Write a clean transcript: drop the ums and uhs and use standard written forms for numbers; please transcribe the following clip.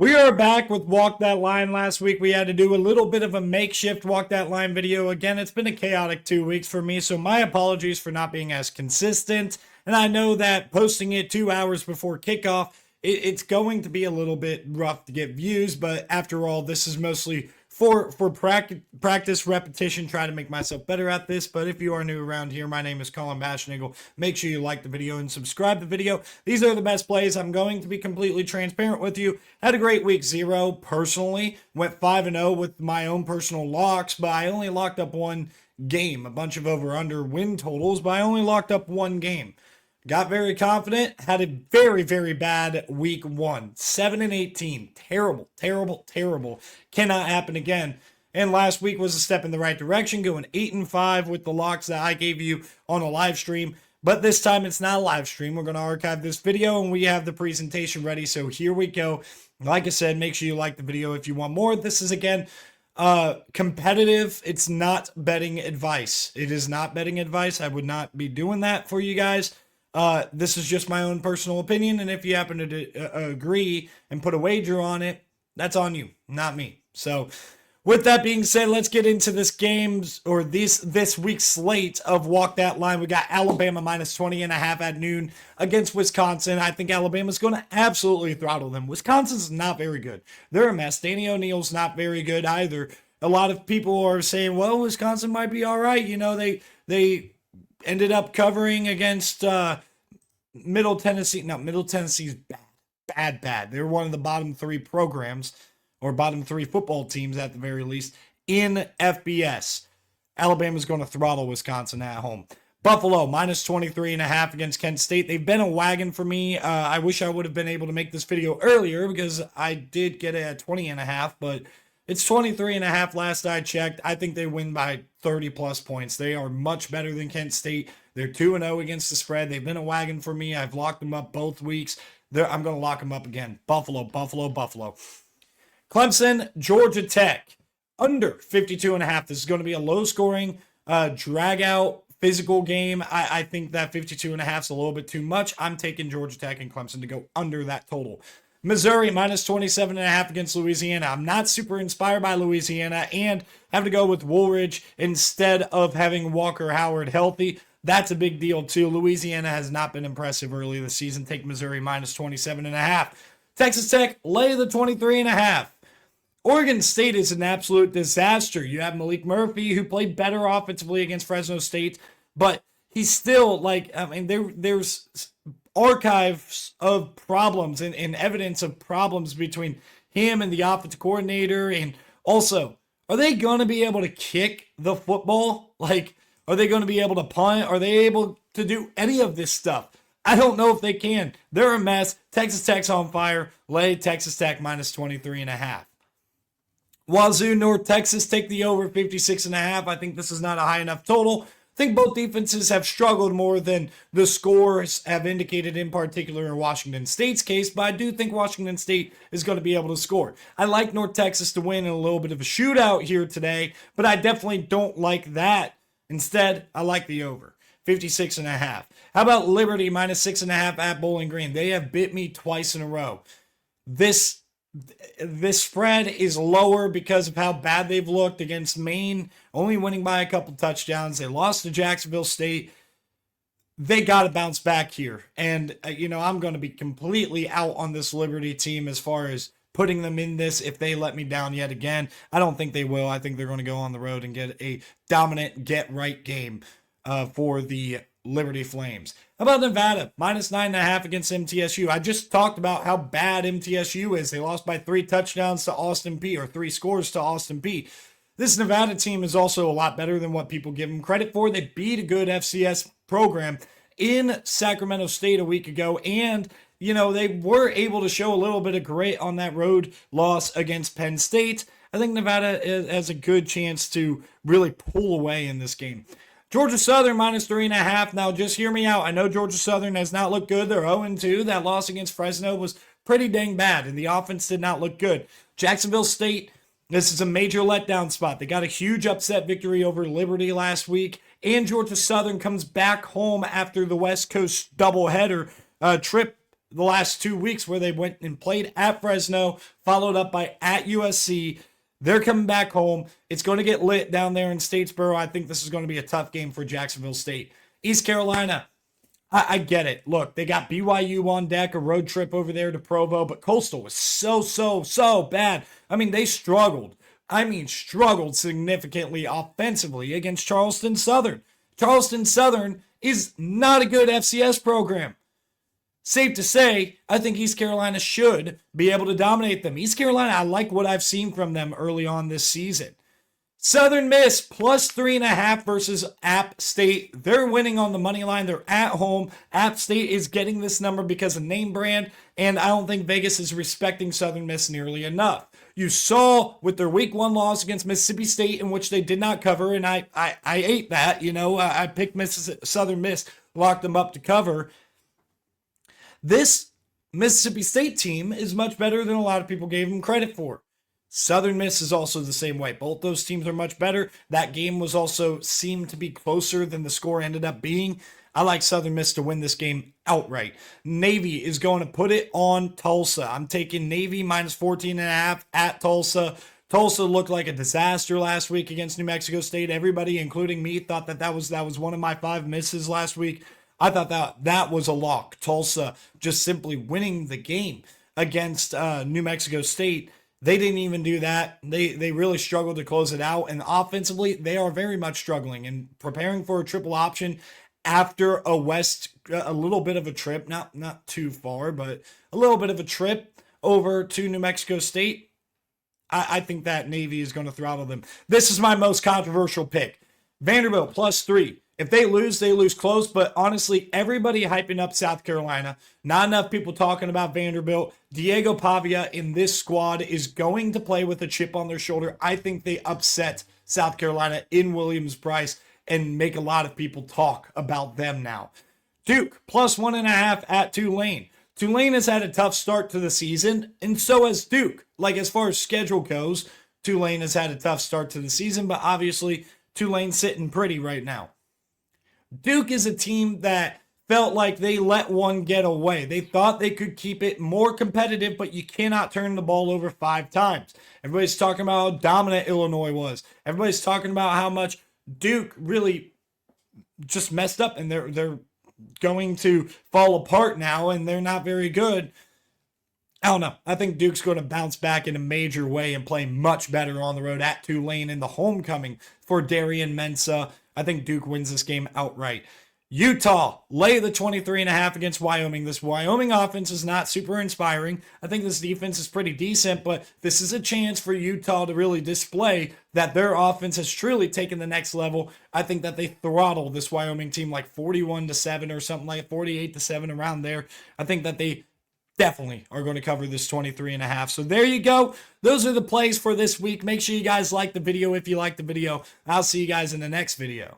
We are back with Walk That Line. Last week we had to do a little bit of a makeshift Walk That Line video. Again, it's been a chaotic 2 weeks for me, so my apologies for not being as consistent. And I know that posting it 2 hours before kickoff, it's going to be a little bit rough to get views, but after all, this is mostly for practice, repetition, try to make myself better at this. But if you are new around here, my name is Colin Bashnigle. Make sure you like the video and subscribe to the video. These are the best plays. I'm going to be completely transparent with you. Had a great week 0 personally. Went 5-0 with my own personal locks, but I only locked up one game. A bunch of over-under win totals, but I only locked up one game. Got very confident, had a very, very bad week 1. 7-18. Terrible, terrible, terrible. Cannot happen again. And last week was a step in the right direction, going 8-5 with the locks that I gave you on a live stream. But this time it's not a live stream. We're going to archive this video and we have the presentation ready. So here we go. Like I said, make sure you like the video if you want more. This is, again, competitive. It's not betting advice. It is not betting advice. I would not be doing that for you guys. This is just my own personal opinion, and if you happen to agree and put a wager on it, that's on you, not me. So, with that being said, let's get into this game's or this week's slate of Walk That Line. We got Alabama minus 20.5 at noon against Wisconsin. I think Alabama's going to absolutely throttle them. Wisconsin's not very good. They're a mess. Danny O'Neal's not very good either. A lot of people are saying, well, Wisconsin might be all right. You know, they ended up covering against Middle Tennessee. No, Middle Tennessee's bad. They're one of the bottom 3 programs, or bottom 3 football teams at the very least, in FBS. Alabama's going to throttle Wisconsin at home. Buffalo, minus 23.5 against Kent State. They've been a wagon for me. I wish I would have been able to make this video earlier because I did get it at 20.5, but it's 23.5 last I checked. I think they win by 30-plus points. They are much better than Kent State. They're 2-0 against the spread. They've been a wagon for me. I've locked them up both weeks. I'm going to lock them up again. Buffalo. Clemson, Georgia Tech, under 52.5. This is going to be a low-scoring, drag-out, physical game. I think that 52.5 is a little bit too much. I'm taking Georgia Tech and Clemson to go under that total. Missouri, minus 27.5 against Louisiana. I'm not super inspired by Louisiana and have to go with Woolridge instead of having Walker Howard healthy. That's a big deal, too. Louisiana has not been impressive early this season. Take Missouri minus 27.5. Texas Tech, lay the 23.5. Oregon State is an absolute disaster. You have Malik Murphy, who played better offensively against Fresno State, but he's still, there's archives of problems and evidence of problems between him and the offensive coordinator. And also, are they going to be able to kick the football? Are they going to be able to punt? Are they able to do any of this stuff? I don't know if they can. They're a mess. Texas Tech's on fire. Lay Texas Tech minus 23.5. Wazoo, North Texas, take the over 56.5. I think this is not a high enough total. I think both defenses have struggled more than the scores have indicated, in particular in Washington State's case, but I do think Washington State is going to be able to score. I like North Texas to win in a little bit of a shootout here today, but I definitely don't like that. Instead, I like the over, 56.5. How about Liberty minus 6.5 at Bowling Green? They have bit me twice in a row. This spread is lower because of how bad they've looked against Maine, only winning by a couple touchdowns. They lost to Jacksonville State. They got to bounce back here. And, I'm going to be completely out on this Liberty team as far as putting them in this if they let me down yet again. I don't think they will. I think they're going to go on the road and get a dominant get-right game for the Liberty Flames. How about Nevada? Minus 9.5 against MTSU. I just talked about how bad MTSU is. They lost by 3 touchdowns to Austin Peay, or 3 scores to Austin Peay. This Nevada team is also a lot better than what people give them credit for. They beat a good FCS program in Sacramento State a week ago, and they were able to show a little bit of grit on that road loss against Penn State. I think Nevada has a good chance to really pull away in this game. Georgia Southern minus 3.5. Now, just hear me out. I know Georgia Southern has not looked good. They're 0-2. That loss against Fresno was pretty dang bad, and the offense did not look good. Jacksonville State, this is a major letdown spot. They got a huge upset victory over Liberty last week, and Georgia Southern comes back home after the West Coast doubleheader trip the last 2 weeks where they went and played at Fresno, followed up by at USC. They're coming back home. It's going to get lit down there in Statesboro. I think this is going to be a tough game for Jacksonville State. East Carolina, I get it. Look, they got BYU on deck, a road trip over there to Provo, but Coastal was so bad. I mean, they struggled. Struggled significantly offensively against Charleston Southern. Charleston Southern is not a good FCS program. Safe to say, I think East Carolina should be able to dominate them. East Carolina, I like what I've seen from them early on this season. Southern Miss plus 3.5 versus App State. They're winning on the money line. They're at home. App State is getting this number because of name brand, and I don't think Vegas is respecting Southern Miss nearly enough. You saw with their week 1 loss against Mississippi State, in which they did not cover, and I ate that. I picked Southern Miss, locked them up to cover. This Mississippi State team is much better than a lot of people gave them credit for. Southern Miss is also the same way. Both those teams are much better. That game was also seemed to be closer than the score ended up being. I like Southern Miss to win this game outright. Navy is going to put it on Tulsa. I'm taking Navy minus 14.5 at Tulsa. Tulsa looked like a disaster last week against New Mexico State. Everybody, including me, thought that was one of my 5 misses last week. I thought that was a lock. Tulsa just simply winning the game against New Mexico State. They didn't even do that. They really struggled to close it out. And offensively, they are very much struggling and preparing for a triple option after a little bit of a trip, not too far, but a little bit of a trip over to New Mexico State. I think that Navy is going to throttle them. This is my most controversial pick. Vanderbilt plus 3. If they lose close, but honestly, everybody hyping up South Carolina. Not enough people talking about Vanderbilt. Diego Pavia in this squad is going to play with a chip on their shoulder. I think they upset South Carolina in Williams-Brice and make a lot of people talk about them now. Duke plus 1.5 at Tulane. Tulane has had a tough start to the season, and so has Duke. Like, as far as schedule goes, Tulane has had a tough start to the season, but obviously Tulane's sitting pretty right now. Duke is a team that felt like they let one get away. They thought they could keep it more competitive, but you cannot turn the ball over 5 times. Everybody's talking about how dominant Illinois was. Everybody's talking about how much Duke really just messed up, and they're going to fall apart now, and they're not very good. I don't know. I think Duke's going to bounce back in a major way and play much better on the road at Tulane in the homecoming for Darian Mensah. I think Duke wins this game outright. Utah, lay the 23.5 against Wyoming. This Wyoming offense is not super inspiring. I think this defense is pretty decent, but this is a chance for Utah to really display that their offense has truly taken the next level. I think that they throttle this Wyoming team like 41-7 or something like 48-7 around there. I think that they definitely are going to cover this 23.5. So there you go. Those are the plays for this week. Make sure you guys like the video if you like the video. I'll see you guys in the next video.